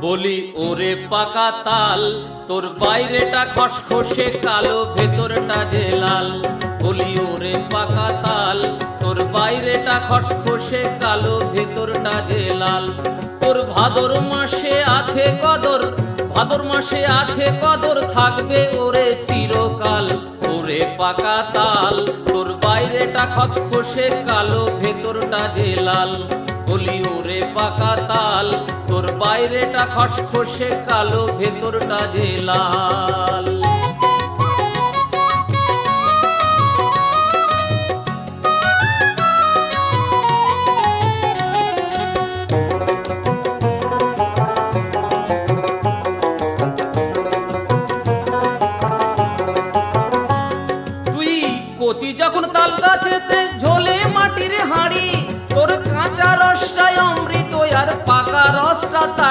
বলি ওরে পাকা তাল, তোর বাইরেটা খসখসে কালো, ভেতরটা যে লাল। বলি ওরে পাকা তাল, তোর বাইরেটা খসখসে কালো, ভেতরটা যে লাল। তোর ভাদর মাসে আছে কদর, ভাদর মাসে আছে কদর, থাকবে ওরে চিরকাল। ওরে পাকা তাল, তোর বাইরেটা খসখসে কালো, ভেতরটা যে লাল। বলি ওরে পাকা তাল, তোর বাইরেটা খসখসে কালো, ভেতরটা যে লাল। তুই কচি যখন তাল গাছেতে ঝোলে মাটির হাঁড়ি, তোর কাঁচা রসটাই অমৃত আর পাকা রসটা তাড়ি।